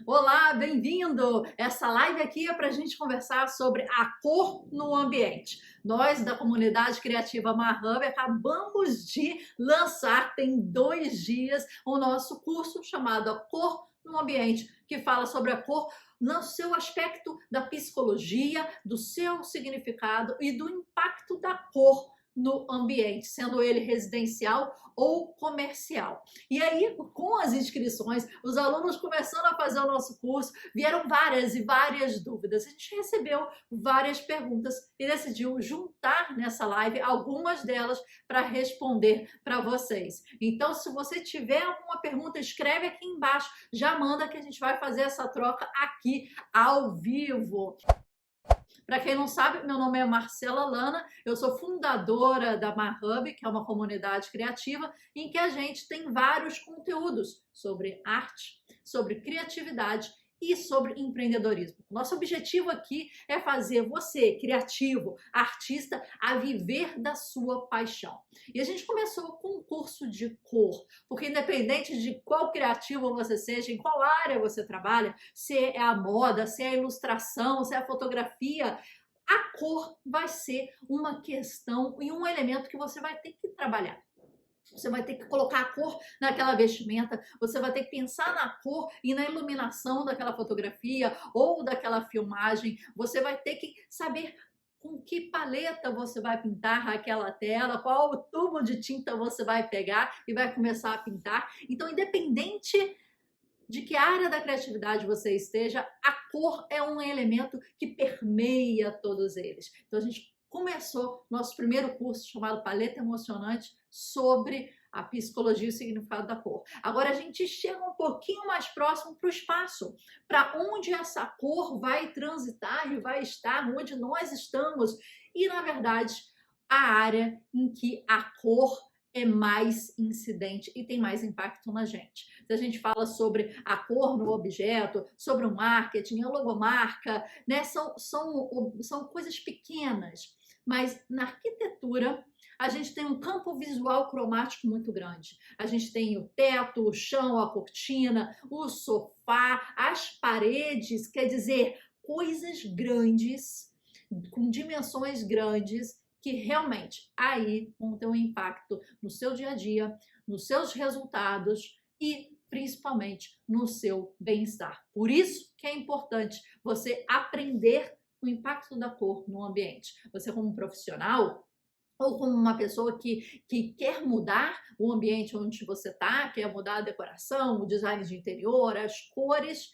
Olá, bem-vindo! Essa live aqui é para a gente conversar sobre a cor no ambiente. Nós, da comunidade criativa Marhub, acabamos de lançar, tem 2 dias, o nosso curso chamado A Cor no Ambiente, que fala sobre a cor no seu aspecto da psicologia, do seu significado e do impacto da cor no ambiente, sendo ele residencial ou comercial. E aí, com as inscrições, os alunos começando a fazer o nosso curso, vieram várias e várias dúvidas. A gente recebeu várias perguntas e decidiu juntar nessa live algumas delas para responder para vocês. Então, se você tiver alguma pergunta, escreve aqui embaixo, já manda que a gente vai fazer essa troca aqui ao vivo. Para quem não sabe, meu nome é Marcela Lana, eu sou fundadora da Marhub, que é uma comunidade criativa em que a gente tem vários conteúdos sobre arte, sobre criatividade e sobre empreendedorismo. Nosso objetivo aqui é fazer você, criativo, artista, a viver da sua paixão. E a gente começou com um curso de cor, porque independente de qual criativo você seja, em qual área você trabalha, se é a moda, se é a ilustração, se é a fotografia, a cor vai ser uma questão e um elemento que você vai ter que trabalhar. Você vai ter que colocar a cor naquela vestimenta, você vai ter que pensar na cor e na iluminação daquela fotografia ou daquela filmagem, você vai ter que saber com que paleta você vai pintar aquela tela, qual tubo de tinta você vai pegar e vai começar a pintar. Então, independente de que área da criatividade você esteja, a cor é um elemento que permeia todos eles. Então, a gente começou nosso primeiro curso chamado Paleta Emocionante sobre a psicologia e o significado da cor. Agora a gente chega um pouquinho mais próximo para o espaço, para onde essa cor vai transitar e vai estar, onde nós estamos. E, na verdade, a área em que a cor é mais incidente e tem mais impacto na gente. Se a gente fala sobre a cor no objeto, sobre o marketing, a logomarca, né, são coisas pequenas, mas na arquitetura a gente tem um campo visual cromático muito grande. A gente tem o teto, o chão, a cortina, o sofá, as paredes, quer dizer, coisas grandes, com dimensões grandes, que realmente aí vão ter um impacto no seu dia a dia, nos seus resultados e principalmente no seu bem-estar. Por isso que é importante você aprender o impacto da cor no ambiente. Você, como profissional, ou como uma pessoa que quer mudar o ambiente onde você está, quer mudar a decoração, o design de interior, as cores,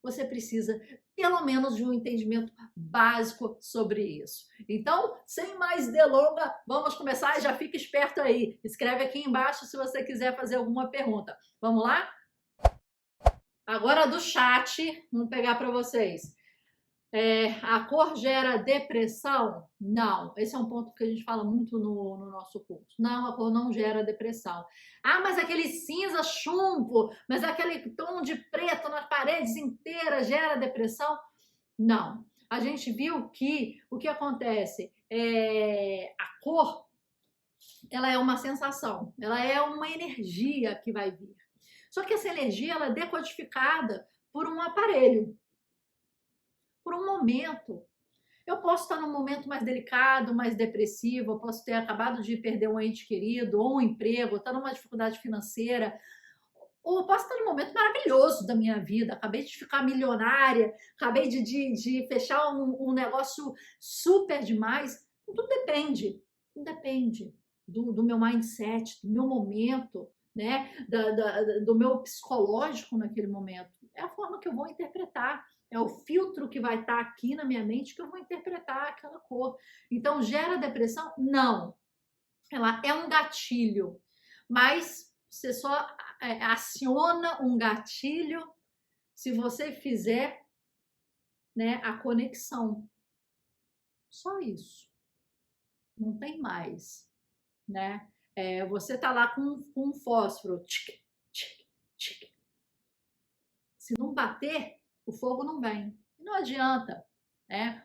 você precisa pelo menos de um entendimento básico sobre isso. Então, sem mais delonga, vamos começar. Já fica esperto aí. Escreve aqui embaixo se você quiser fazer alguma pergunta. Vamos lá? Agora do chat, vamos pegar para vocês. A cor gera depressão? Não. Esse é um ponto que a gente fala muito no nosso curso. Não, a cor não gera depressão. Ah, mas aquele cinza chumbo, mas aquele tom de preto nas paredes inteiras gera depressão? Não. A gente viu que o que acontece a cor, ela é uma sensação, ela é uma energia que vai vir. Só que essa energia ela é decodificada por um aparelho, por um momento. Eu posso estar num momento mais delicado, mais depressivo, eu posso ter acabado de perder um ente querido, ou um emprego, estar numa dificuldade financeira, ou eu posso estar num momento maravilhoso da minha vida, acabei de ficar milionária, acabei de fechar um negócio super demais. Tudo depende do meu mindset, do meu momento, né? Do meu psicológico naquele momento. É a forma que eu vou interpretar. É o filtro que vai estar aqui na minha mente que eu vou interpretar aquela cor. Então, gera depressão? Não. Ela é um gatilho, mas você só aciona um gatilho se você fizer, né, a conexão. Só isso. Não tem mais, né? Você tá lá com um fósforo. Tchic, tchic, tchic. Se não bater, o fogo não vem. Não adianta.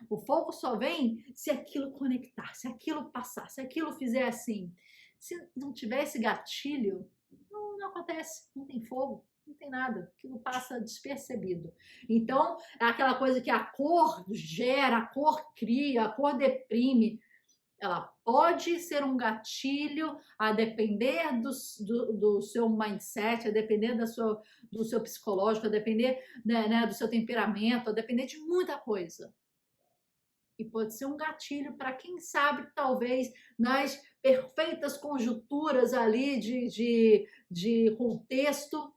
O fogo só vem se aquilo conectar, se aquilo passar, se aquilo fizer assim. Se não tiver esse gatilho, não acontece, não tem fogo. Não tem nada, aquilo passa despercebido. Então, é aquela coisa que a cor gera, a cor cria, a cor deprime. Ela pode ser um gatilho a depender do seu mindset, a depender do seu psicológico, a depender, né, do seu temperamento, a depender de muita coisa. E pode ser um gatilho para quem sabe, talvez, nas perfeitas conjunturas ali de contexto,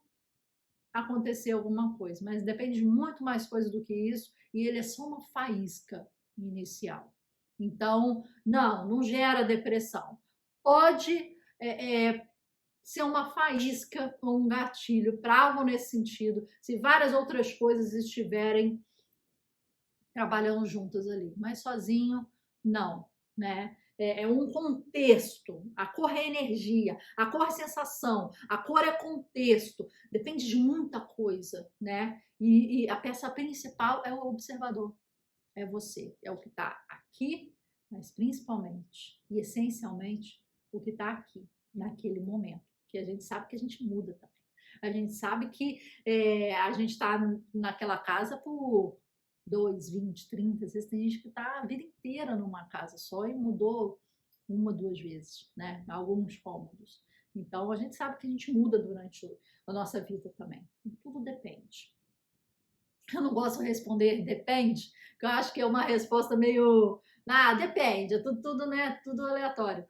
acontecer alguma coisa. Mas depende de muito mais coisa do que isso, e ele é só uma faísca inicial. Então, não gera depressão. Pode ser uma faísca ou um gatilho para algo nesse sentido, se várias outras coisas estiverem trabalhando juntas ali, mas sozinho, não, né? É um contexto, a cor é energia, a cor é sensação, a cor é contexto, depende de muita coisa, né? E a peça principal é o observador, é você, é o que está aqui, mas principalmente e essencialmente o que está aqui, naquele momento, que a gente sabe que a gente muda também. A gente sabe que a gente está naquela casa por 2, 20, 30, às vezes tem gente que está a vida inteira numa casa só e mudou 1, 2 vezes, né? Alguns cômodos. Então a gente sabe que a gente muda durante a nossa vida também. Tudo depende. Eu não gosto de responder depende, porque eu acho que é uma resposta meio. Depende, é tudo, né? Tudo aleatório.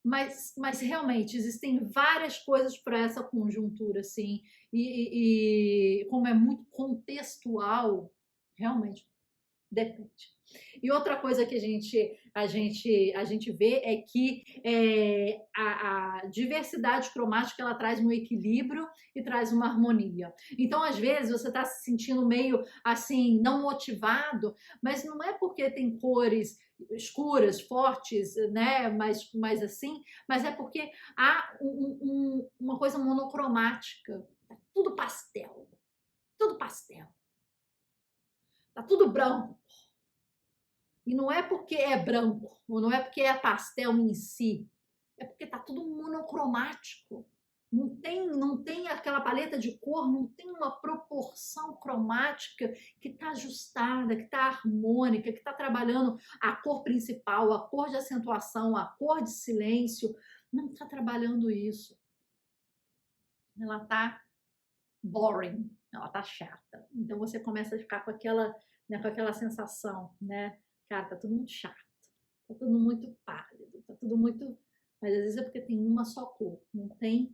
Mas realmente existem várias coisas para essa conjuntura, assim, e como é muito contextual, realmente depende. E outra coisa que a gente vê é que a diversidade cromática ela traz um equilíbrio e traz uma harmonia. Então, às vezes, você está se sentindo meio assim, não motivado, mas não é porque tem cores escuras, fortes, né? Mais assim, mas é porque há uma coisa monocromática. Tá tudo pastel. Tudo pastel. Tá tudo branco. E não é porque é branco, ou não é porque é pastel em si, é porque tá tudo monocromático. Não tem aquela paleta de cor, não tem uma proporção cromática que está ajustada, que está harmônica, que está trabalhando a cor principal, a cor de acentuação, a cor de silêncio. Não está trabalhando isso. Ela está boring, ela está chata. Então você começa a ficar com aquela sensação, né? Cara, tá tudo muito chato, tá tudo muito pálido, tá tudo muito. Mas às vezes é porque tem uma só cor, não tem,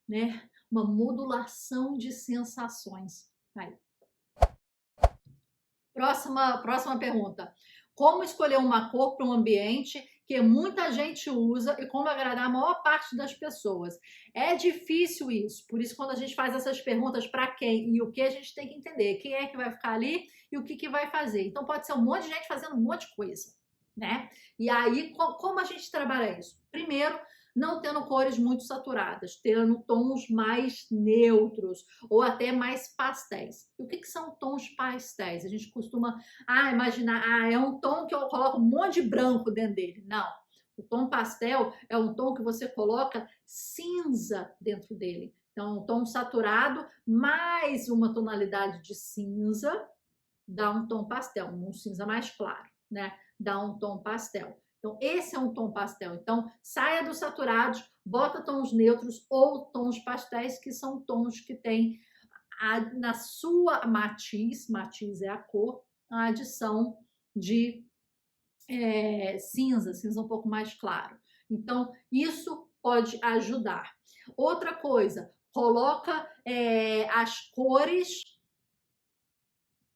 né, uma modulação de sensações. Aí. Próxima pergunta. Como escolher uma cor para um ambiente que muita gente usa e como agradar a maior parte das pessoas? É difícil isso, por isso quando a gente faz essas perguntas para quem e o que, a gente tem que entender quem é que vai ficar ali e o que vai fazer. Então pode ser um monte de gente fazendo um monte de coisa, né? E aí, como a gente trabalha isso? Primeiro, não tendo cores muito saturadas, tendo tons mais neutros ou até mais pastéis. E o que são tons pastéis? A gente costuma imaginar, é um tom que eu coloco um monte de branco dentro dele. Não. O tom pastel é um tom que você coloca cinza dentro dele. Então, um tom saturado mais uma tonalidade de cinza dá um tom pastel, um cinza mais claro, né? Dá um tom pastel. Então, esse é um tom pastel. Então, saia dos saturados, bota tons neutros ou tons pastéis, que são tons que têm na sua matiz é a cor, a adição de cinza um pouco mais claro. Então, isso pode ajudar. Outra coisa, coloca as cores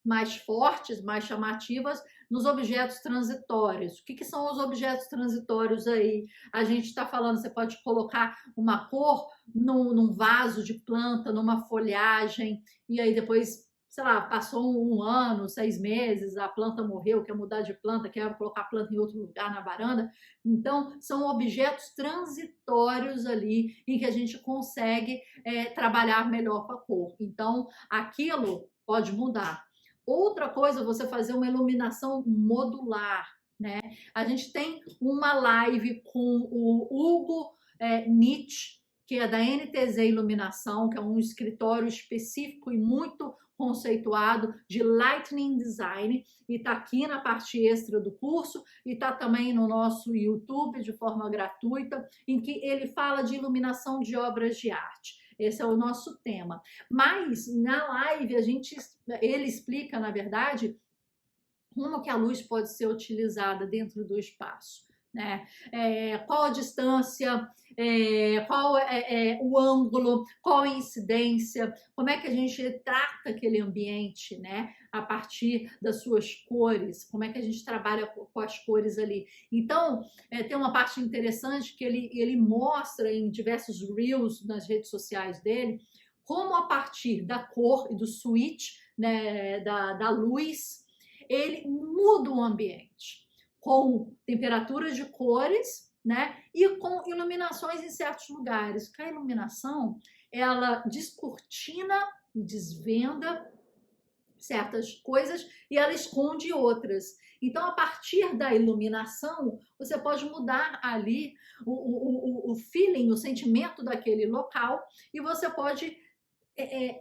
mais fortes, mais chamativas nos objetos transitórios. O que são os objetos transitórios aí? A gente está falando, você pode colocar uma cor num vaso de planta, numa folhagem, e aí depois, sei lá, passou um ano, 6 meses, a planta morreu, quer mudar de planta, quer colocar a planta em outro lugar na varanda. Então, são objetos transitórios ali em que a gente consegue trabalhar melhor com a cor. Então, aquilo pode mudar. Outra coisa, você fazer uma iluminação modular, né? A gente tem uma live com o Hugo Nietzsche, que é da NTZ Iluminação, que é um escritório específico e muito conceituado de Lighting Design, e está aqui na parte extra do curso e está também no nosso YouTube de forma gratuita, em que ele fala de iluminação de obras de arte. Esse é o nosso tema. Mas na live ele explica, na verdade, como que a luz pode ser utilizada dentro do espaço, né? Qual a distância, qual é o ângulo, qual a incidência, como é que a gente trata aquele ambiente, né? A partir das suas cores, como é que a gente trabalha com as cores ali. Então, tem uma parte interessante que ele mostra em diversos reels nas redes sociais dele, como a partir da cor e do switch, né, da luz, ele muda o ambiente com temperaturas de cores, né, e com iluminações em certos lugares. A iluminação, ela descortina e desvenda certas coisas e ela esconde outras. Então, a partir da iluminação, você pode mudar ali o feeling, o sentimento daquele local, e você pode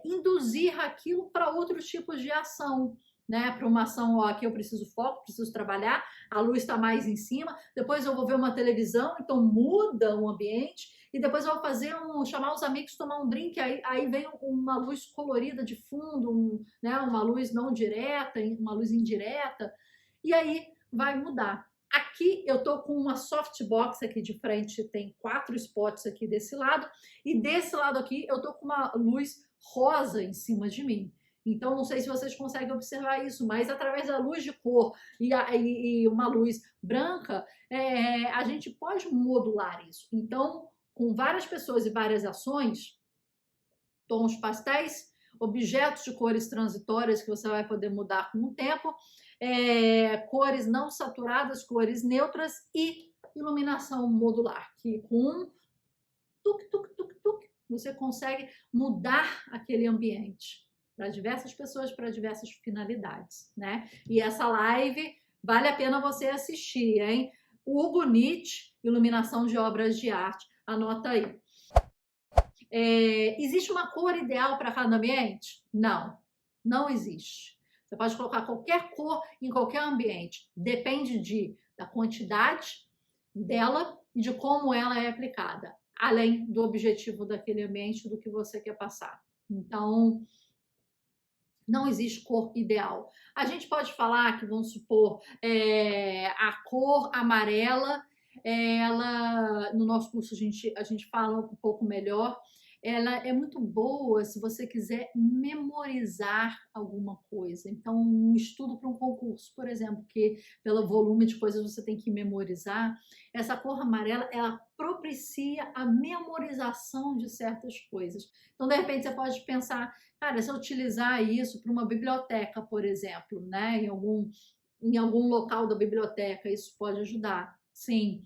induzir aquilo para outros tipos de ação, né? Para uma ação, ó, aqui eu preciso foco, preciso trabalhar, a luz está mais em cima, depois eu vou ver uma televisão, então muda o ambiente, e depois eu vou chamar os amigos, tomar um drink, aí vem uma luz colorida de fundo, né? Uma luz não direta, uma luz indireta, e aí vai mudar. Aqui eu tô com uma softbox aqui de frente, tem 4 spots aqui desse lado, e desse lado aqui eu tô com uma luz rosa em cima de mim. Então, não sei se vocês conseguem observar isso, mas através da luz de cor e uma luz branca, a gente pode modular isso. Então, com várias pessoas e várias ações, tons pastéis, objetos de cores transitórias que você vai poder mudar com o tempo, cores não saturadas, cores neutras e iluminação modular, que com um tuk, você consegue mudar aquele ambiente para diversas pessoas, para diversas finalidades, né? E essa live vale a pena você assistir, hein? Hugo Nietzsche, iluminação de obras de arte, anota aí. Existe uma cor ideal para cada ambiente? Não, não existe. Você pode colocar qualquer cor em qualquer ambiente. Depende da quantidade dela e de como ela é aplicada, além do objetivo daquele ambiente, do que você quer passar. Então, não existe cor ideal. A gente pode falar que, vamos supor, a cor amarela, ela, no nosso curso a gente fala um pouco melhor, ela é muito boa se você quiser memorizar alguma coisa. Então, um estudo para um concurso, por exemplo, que pelo volume de coisas você tem que memorizar, essa cor amarela, ela propicia a memorização de certas coisas. Então, de repente, você pode pensar, cara, se eu utilizar isso para uma biblioteca, por exemplo, né, em algum local da biblioteca, isso pode ajudar. Sim,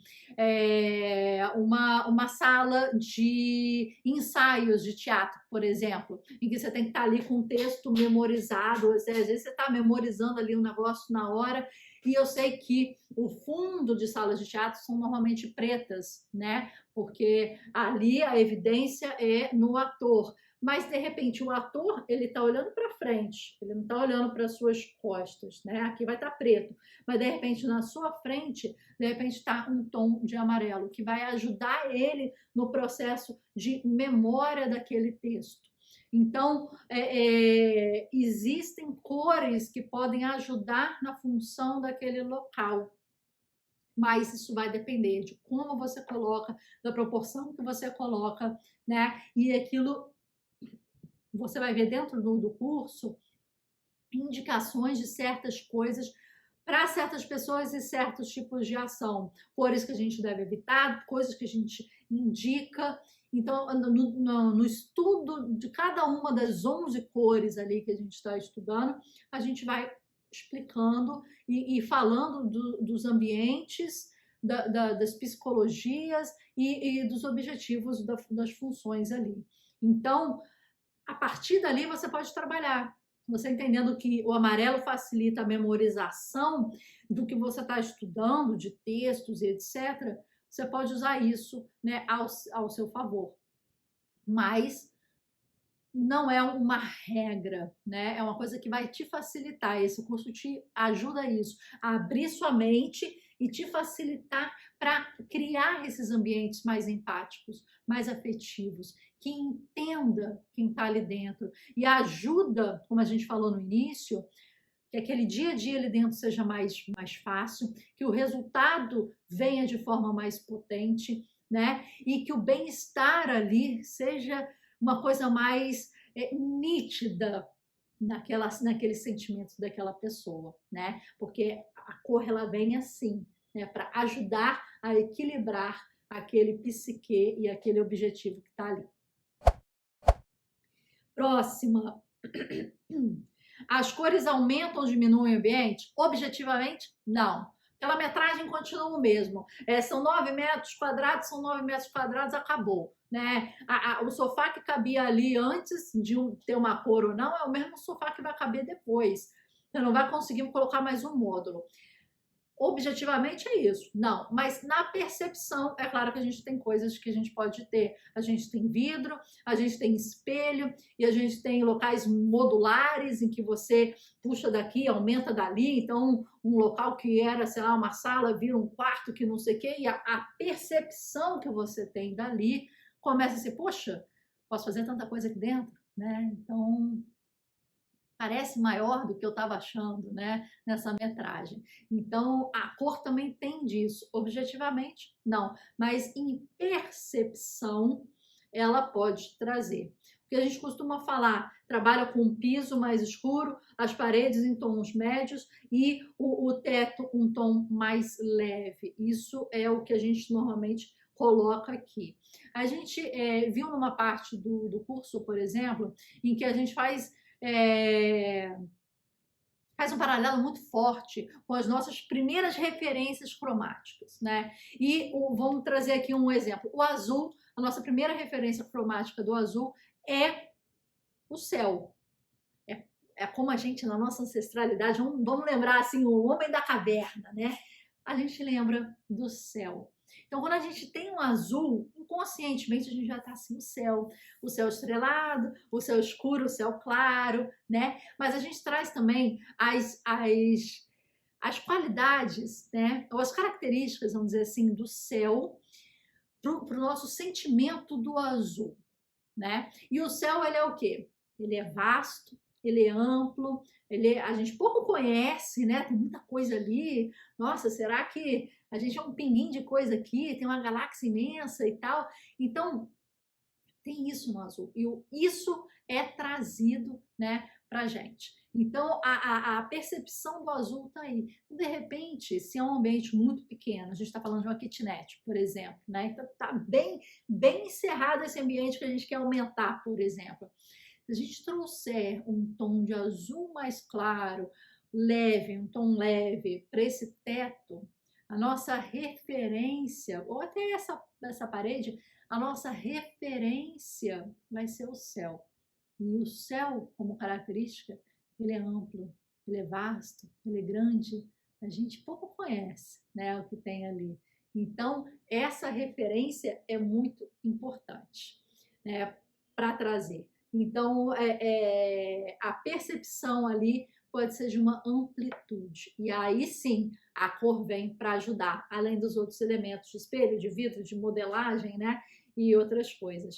uma sala de ensaios de teatro, por exemplo, em que você tem que estar ali com o texto memorizado, às vezes você está memorizando ali um negócio na hora, e eu sei que o fundo de salas de teatro são normalmente pretas, né? Porque ali a evidência é no ator. Mas, de repente, o ator, ele está olhando para frente, ele não está olhando para as suas costas, né? Aqui vai estar preto. Mas, de repente, na sua frente, de repente, está um tom de amarelo, que vai ajudar ele no processo de memória daquele texto. Então, existem cores que podem ajudar na função daquele local. Mas isso vai depender de como você coloca, da proporção que você coloca, né? E aquilo você vai ver dentro do curso indicações de certas coisas para certas pessoas e certos tipos de ação. Cores que a gente deve evitar, coisas que a gente indica. Então, no estudo de cada uma das 11 cores ali que a gente está estudando, a gente vai explicando e falando dos ambientes, das psicologias e dos objetivos das funções ali. Então, a partir dali você pode trabalhar. Você entendendo que o amarelo facilita a memorização do que você está estudando, de textos e etc., você pode usar isso, né, ao seu favor. mas não é uma regra, né? É uma coisa que vai te facilitar. Esse curso te ajuda a isso, a abrir sua mente e te facilitar para criar esses ambientes mais empáticos, mais afetivos, que entenda quem está ali dentro e ajuda, como a gente falou no início, que aquele dia a dia ali dentro seja mais fácil, que o resultado venha de forma mais potente, né? E que o bem-estar ali seja uma coisa mais nítida naqueles sentimentos daquela pessoa, né? Porque a cor ela vem assim, né? Para ajudar a equilibrar aquele psique e aquele objetivo que está ali. Próxima. As cores aumentam ou diminuem o ambiente? Objetivamente, não. Aquela metragem continua o mesmo. São 9 metros quadrados, são 9 metros quadrados, acabou. Né? O sofá que cabia ali antes de ter uma cor ou não é o mesmo sofá que vai caber depois. Você não vai conseguir colocar mais um módulo. Objetivamente é isso, não, mas na percepção, é claro que a gente tem coisas que a gente pode ter. A gente tem vidro, a gente tem espelho e a gente tem locais modulares em que você puxa daqui, aumenta dali. Então, um local que era, sei lá, uma sala vira um quarto que não sei o quê, e a percepção que você tem dali começa a ser, poxa, posso fazer tanta coisa aqui dentro, né? Então, parece maior do que eu estava achando, né, nessa metragem. Então, a cor também tem disso. Objetivamente, não. Mas em percepção, ela pode trazer. O que a gente costuma falar, trabalha com um piso mais escuro, as paredes em tons médios e o teto um tom mais leve. Isso é o que a gente normalmente coloca aqui. A gente viu numa parte do curso, por exemplo, em que a gente faz um paralelo muito forte com as nossas primeiras referências cromáticas, né? E vamos trazer aqui um exemplo. O azul, a nossa primeira referência cromática do azul é o céu. É como a gente, na nossa ancestralidade, vamos lembrar assim, o homem da caverna, né? A gente lembra do céu. Então, quando a gente tem um azul, inconscientemente a gente já está assim, o céu estrelado, o céu escuro, o céu claro, né? Mas a gente traz também as qualidades, né? Ou as características, vamos dizer assim, do céu para o nosso sentimento do azul, né? E o céu, ele é o quê? Ele é vasto, ele é amplo, a gente pouco conhece, né? Tem muita coisa ali. Nossa, será que a gente é um pinguim de coisa aqui? Tem uma galáxia imensa e tal. Então, tem isso no azul. E isso é trazido, né, pra gente. Então, a percepção do azul está aí. De repente, se é um ambiente muito pequeno, a gente está falando de uma kitnet, por exemplo, né? Então, está bem encerrado esse ambiente que a gente quer aumentar, por exemplo. Se a gente trouxer um tom de azul mais claro, leve, um tom leve para esse teto, a nossa referência, ou até essa parede, a nossa referência vai ser o céu. E o céu, como característica, ele é amplo, ele é vasto, ele é grande. A gente pouco conhece, né, o que tem ali. Então, essa referência é muito importante, né, para trazer. Então, a percepção ali pode ser de uma amplitude. E aí sim, a cor vem para ajudar, além dos outros elementos de espelho, de vidro, de modelagem, né? E outras coisas.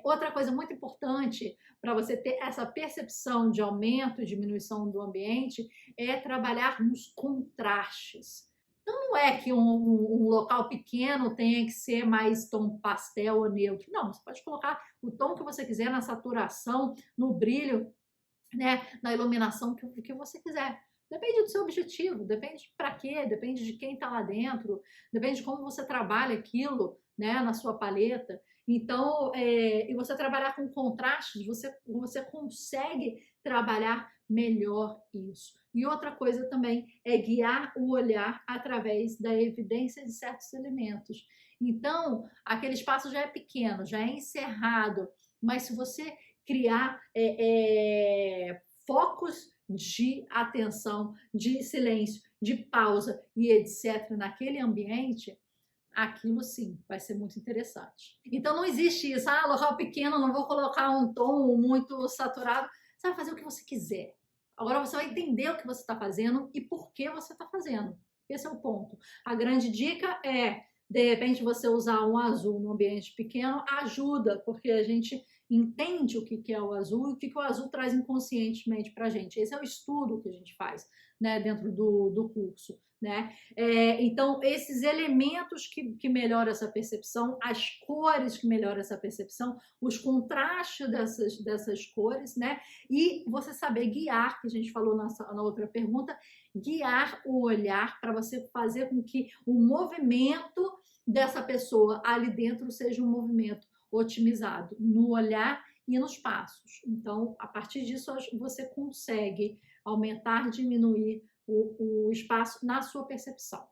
Outra coisa muito importante para você ter essa percepção de aumento e diminuição do ambiente é trabalhar nos contrastes. Então, não é que um local pequeno tenha que ser mais tom pastel ou neutro. Não, você pode colocar o tom que você quiser na saturação, no brilho, né, na iluminação que você quiser. Depende do seu objetivo, depende para quê, depende de quem está lá dentro, depende de como você trabalha aquilo, né, na sua paleta. Então, e você trabalhar com contrastes, você consegue trabalhar melhor isso. E outra coisa também é guiar o olhar através da evidência de certos elementos. Então, aquele espaço já é pequeno, já é encerrado, mas se você criar focos de atenção, de silêncio, de pausa e etc. naquele ambiente, aquilo sim vai ser muito interessante. Então não existe isso, local pequeno, não vou colocar um tom muito saturado. Você vai fazer o que você quiser. Agora você vai entender o que você está fazendo e por que você está fazendo. Esse é o ponto. A grande dica é, de repente, você usar um azul no ambiente pequeno ajuda, porque a gente entende o que é o azul e o que o azul traz inconscientemente para a gente. Esse é o estudo que a gente faz, né, dentro do curso. Né? Então, esses elementos que melhoram essa percepção, as cores que melhoram essa percepção, os contrastes dessas cores, né? E você saber guiar, que a gente falou na outra pergunta, guiar o olhar para você fazer com que o movimento dessa pessoa ali dentro seja um movimento otimizado no olhar e nos passos. Então, a partir disso, você consegue aumentar, diminuir o espaço na sua percepção.